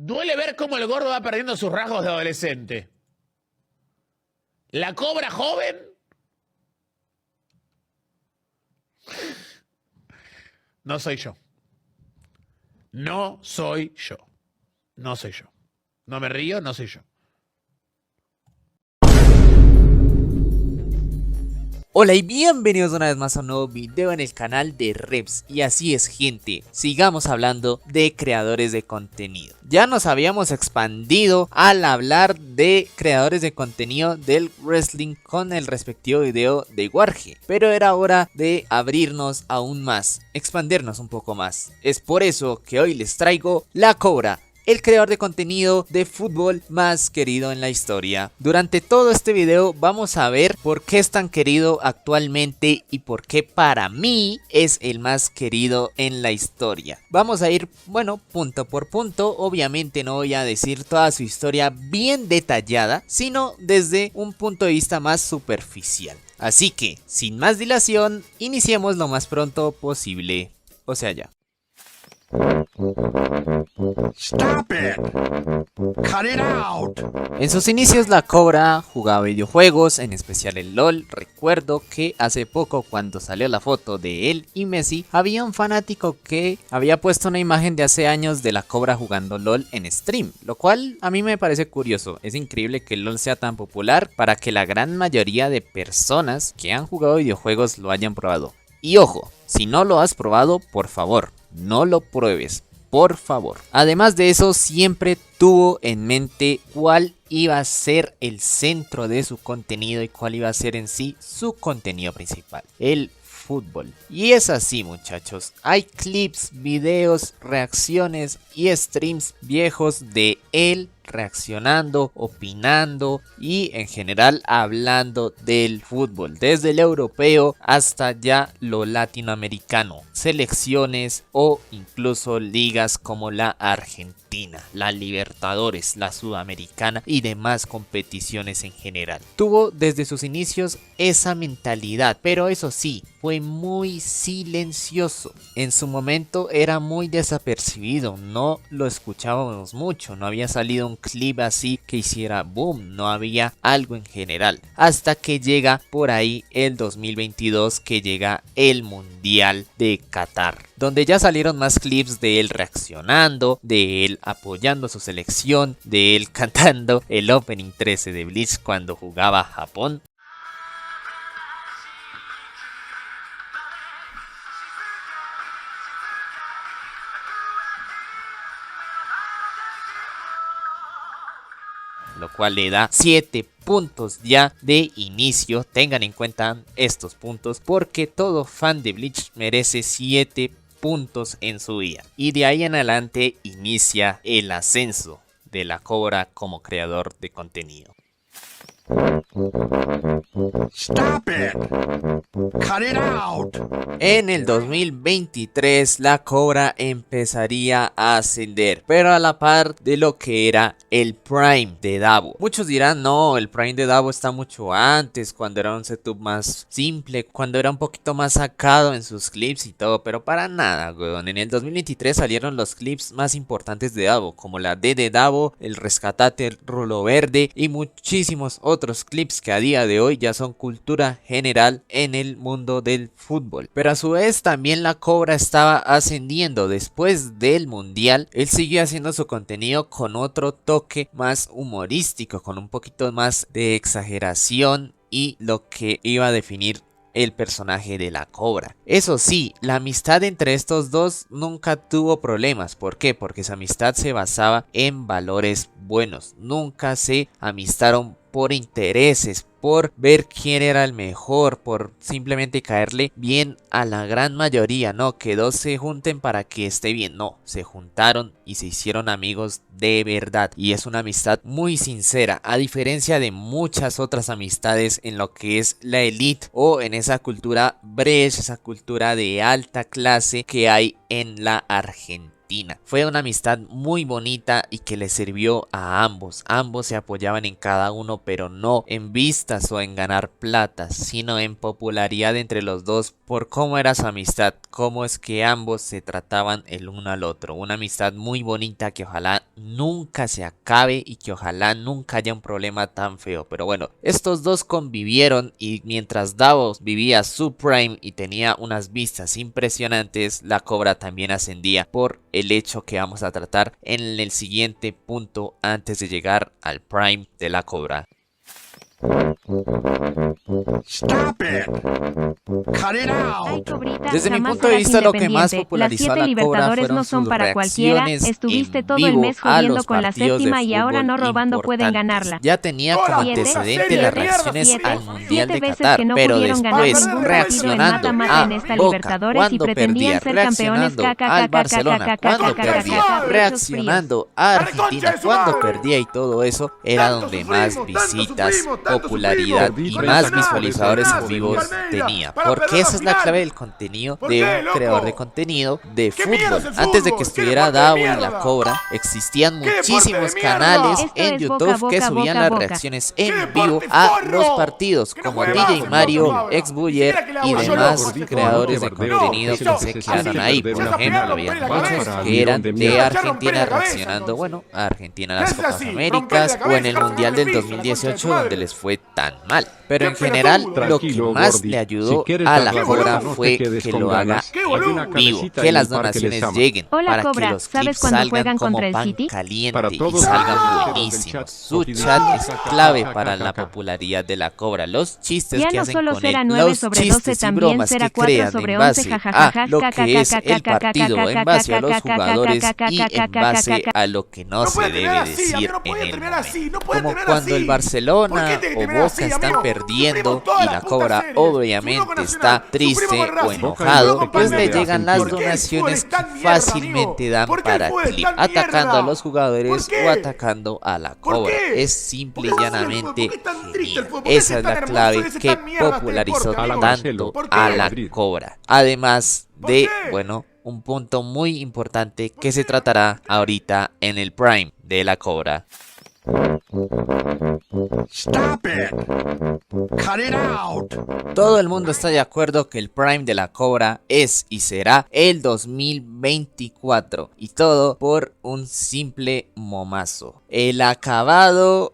Duele ver cómo el gordo va perdiendo sus rasgos de adolescente. La cobra joven. No soy yo. No soy yo. No soy yo. No me río, no soy yo. Hola y bienvenidos una vez más a un nuevo video en el canal de Reps. Y así es, gente, sigamos hablando de creadores de contenido. Ya nos habíamos expandido al hablar de creadores de contenido del wrestling con el respectivo video de Warge, pero era hora de abrirnos aún más, expandirnos un poco más. Es por eso que hoy les traigo La Cobra, el creador de contenido de fútbol más querido en la historia. Durante todo este video vamos a ver por qué es tan querido actualmente y por qué para mí es el más querido en la historia. Vamos a ir, bueno, punto por punto. Obviamente no voy a decir toda su historia bien detallada, sino desde un punto de vista más superficial. Así que, sin más dilación, iniciemos lo más pronto posible. O sea, ya. Stop it. Cut it out. En sus inicios La Cobra jugaba videojuegos, en especial el LOL. Recuerdo que hace poco, cuando salió la foto de él y Messi, había un fanático que había puesto una imagen de hace años de La Cobra jugando LOL en stream, lo cual a mí me parece curioso. Es increíble que el LOL sea tan popular para que la gran mayoría de personas que han jugado videojuegos lo hayan probado. Y ojo, si no lo has probado, por favor, no lo pruebes, por favor. Además de eso, siempre tuvo en mente cuál iba a ser el centro de su contenido y cuál iba a ser en sí su contenido principal: el fútbol. Y es así, muchachos, hay clips, videos, reacciones y streams viejos de él reaccionando, opinando y en general hablando del fútbol, desde el europeo hasta ya lo latinoamericano, selecciones o incluso ligas como la Argentina, la Libertadores, la Sudamericana y demás competiciones en general. Tuvo desde sus inicios esa mentalidad, pero eso sí, fue muy silencioso. En su momento era muy desapercibido, no lo escuchábamos mucho, no había salido un clip así que hiciera boom, no había algo en general, hasta que llega por ahí el 2022, que llega el Mundial de Qatar, donde ya salieron más clips de él reaccionando, de él apoyando a su selección, de él cantando el Opening 13 de Bleach cuando jugaba a Japón. Lo cual le da 7 puntos ya de inicio. Tengan en cuenta estos puntos porque todo fan de Bleach merece 7 puntos en su vida. Y de ahí en adelante inicia el ascenso de La Cobra como creador de contenido. Stop it. Cut it out. En el 2023 La Cobra empezaría a ascender, pero a la par de lo que era el Prime de Davo. Muchos dirán, no, el Prime de Davo está mucho antes, cuando era un setup más simple, cuando era un poquito más sacado en sus clips y todo, pero para nada, weón. En el 2023 salieron los clips más importantes de Davo, como la D de Davo, el Rescatate Rulo Verde y muchísimos otros clips que a día de hoy ya son cultura general en el mundo del fútbol. Pero a su vez también La Cobra estaba ascendiendo. Después del mundial, él siguió haciendo su contenido con otro toque más humorístico, con un poquito más de exageración y lo que iba a definir el personaje de La Cobra. Eso sí, la amistad entre estos dos nunca tuvo problemas. ¿Por qué? Porque esa amistad se basaba en valores buenos. Nunca se amistaron por intereses, por ver quién era el mejor, por simplemente caerle bien a la gran mayoría. No, que dos se junten para que esté bien. No, se juntaron y se hicieron amigos de verdad. Y es una amistad muy sincera, a diferencia de muchas otras amistades en lo que es la elite o en esa cultura brecha, esa cultura de alta clase que hay en la Argentina. Argentina. Fue una amistad muy bonita y que le sirvió a ambos. Ambos se apoyaban en cada uno, pero no en vistas o en ganar plata, sino en popularidad entre los dos por cómo era su amistad, cómo es que ambos se trataban el uno al otro. Una amistad muy bonita que ojalá nunca se acabe y que ojalá nunca haya un problema tan feo. Pero bueno, estos dos convivieron y mientras Davos vivía su prime y tenía unas vistas impresionantes, la Cobra también ascendía por el hecho que vamos a tratar en el siguiente punto antes de llegar al prime de la Cobra. Stop it. Cut it out. Desde mi punto de vista, lo que más popularizó a la Cobra fueron sus reacciones Estuviste en todo el vivo mes a jodiendo los con la partidos de séptima y ahora fútbol no robando pueden importantes. ganarla. Ya tenía como Siete. antecedente las reacciones al Mundial de veces Qatar, que no pero pudieron ganar después ningún partido en reaccionando mata-mata a en esta Boca Libertadores y cuando pretendían perdía, ser campeones. reaccionando al Barcelona cuando perdía, reaccionando a Argentina cuando perdía y todo eso era donde más visitas, popularidad y más visualizadores en vivos tenía, porque esa es la clave del contenido de un creador de contenido de fútbol. Antes de que estuviera Davo y la Cobra, existían muchísimos canales en YouTube que subían las reacciones en vivo a los partidos, como DJ Mario, Xbuyer y demás creadores de contenido que se quedaron ahí. Por ejemplo, había muchos que eran de Argentina reaccionando, bueno, a Argentina en las Copas Américas o en el Mundial del 2018 donde les fue tan mal. Pero en general, lo que más le ayudó a la Cobra fue que lo haga en vivo, que las donaciones lleguen para que los clips salgan como pan caliente y salgan buenísimos. Su chat es clave para la popularidad de la Cobra. Los chistes que hacen con él, los chistes y bromas que crean en base a lo que es el partido, en base a los jugadores y en base a lo que no se debe decir en el momento. Como cuando el Barcelona o Boca están perdiendo y la Cobra obviamente está triste o enojado, pues le llegan las donaciones que fácilmente dan para clip, atacando a los jugadores o atacando a la Cobra. Es simple y llanamente genial. Esa es la clave que popularizó tanto a la Cobra. Además de, bueno, un punto muy importante que se tratará ahorita en el Prime de la Cobra. Stop it. Cut it out. Todo el mundo está de acuerdo que el Prime de la Cobra es y será el 2024. Y todo por un simple momazo. El acabado,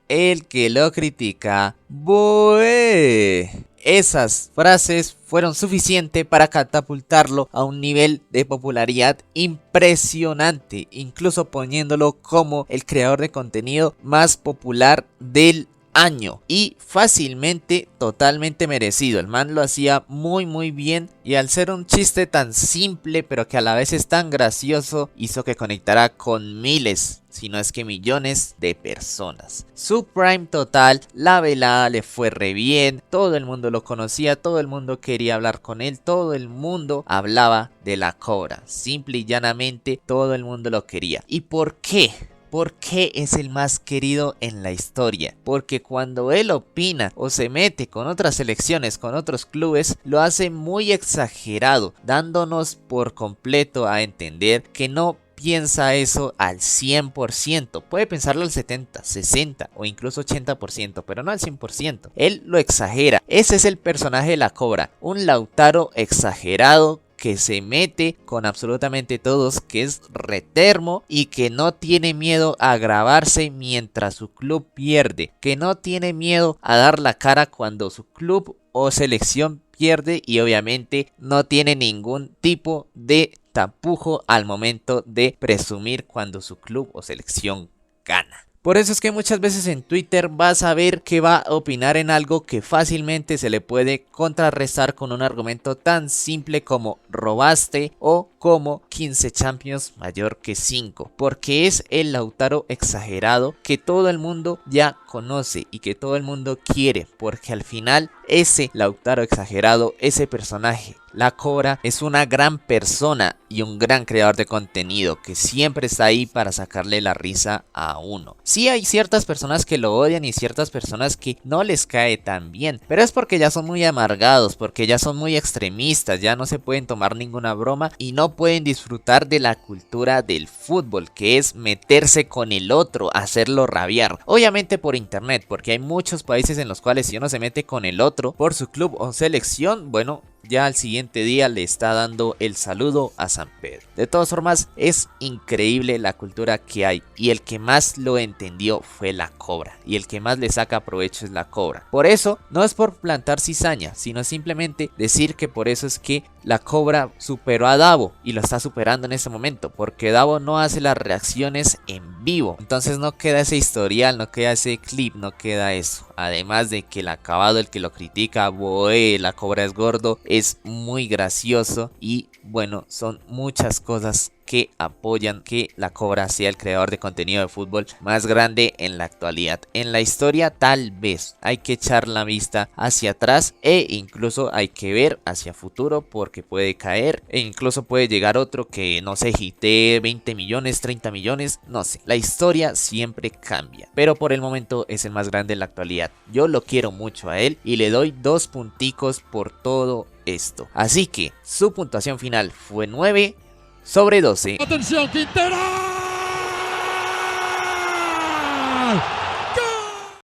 el que lo critica, ¡bueh! Esas frases fueron suficientes para catapultarlo a un nivel de popularidad impresionante, incluso poniéndolo como el creador de contenido más popular del año y fácilmente totalmente merecido. El man lo hacía muy bien y al ser un chiste tan simple pero que a la vez es tan gracioso hizo que conectara con miles, si no es que millones de personas. Su prime total, la velada le fue re bien, todo el mundo lo conocía, todo el mundo quería hablar con él, todo el mundo hablaba de la Cobra, simple y llanamente todo el mundo lo quería. ¿Y por qué? ¿Por qué es el más querido en la historia? Porque cuando él opina o se mete con otras selecciones, con otros clubes, lo hace muy exagerado, dándonos por completo a entender que no piensa eso al 100%, puede pensarlo al 70, 60 o incluso 80%, pero no al 100%. Él lo exagera. Ese es el personaje de la Cobra, un Lautaro exagerado que se mete con absolutamente todos, que es retermo y que no tiene miedo a grabarse mientras su club pierde, que no tiene miedo a dar la cara cuando su club o selección pierde y obviamente no tiene ningún tipo de tapujo al momento de presumir cuando su club o selección gana. Por eso es que muchas veces en Twitter vas a ver que va a opinar en algo que fácilmente se le puede contrarrestar con un argumento tan simple como robaste o como 15 Champions mayor que 5. Porque es el Lautaro exagerado que todo el mundo ya conoce y que todo el mundo quiere, porque al final ese Lautaro exagerado, ese personaje, la Cobra, es una gran persona y un gran creador de contenido que siempre está ahí para sacarle la risa a uno. Sí, hay ciertas personas que lo odian y ciertas personas que no les cae tan bien, pero es porque ya son muy amargados, porque ya son muy extremistas, ya no se pueden tomar ninguna broma y no pueden disfrutar de la cultura del fútbol, que es meterse con el otro, hacerlo rabiar. Obviamente por internet, porque hay muchos países en los cuales si uno se mete con el otro por su club o selección, bueno, ya al siguiente día le está dando el saludo a San Pedro. De todas formas, es increíble la cultura que hay y el que más lo entendió fue la Cobra y el que más le saca provecho es la Cobra. Por eso, no es por plantar cizaña, sino simplemente decir que por eso es que la Cobra superó a Davo y lo está superando en este momento, porque Davo no hace las reacciones en vivo, entonces no queda ese historial, no queda ese clip, no queda eso. Además de que el acabado, el que lo critica, boe, la Cobra es gordo, es muy gracioso y bueno, son muchas cosas que apoyan que la Cobra sea el creador de contenido de fútbol más grande en la actualidad. En la historia tal vez hay que echar la vista hacia atrás e incluso hay que ver hacia futuro porque puede caer e incluso puede llegar otro que no sé, hitee 20 millones, 30 millones, no sé. La historia siempre cambia, pero por el momento es el más grande en la actualidad. Yo lo quiero mucho a él y le doy 2 punticos por todo esto. Así que su puntuación final fue 9/12. Atención, Quintero.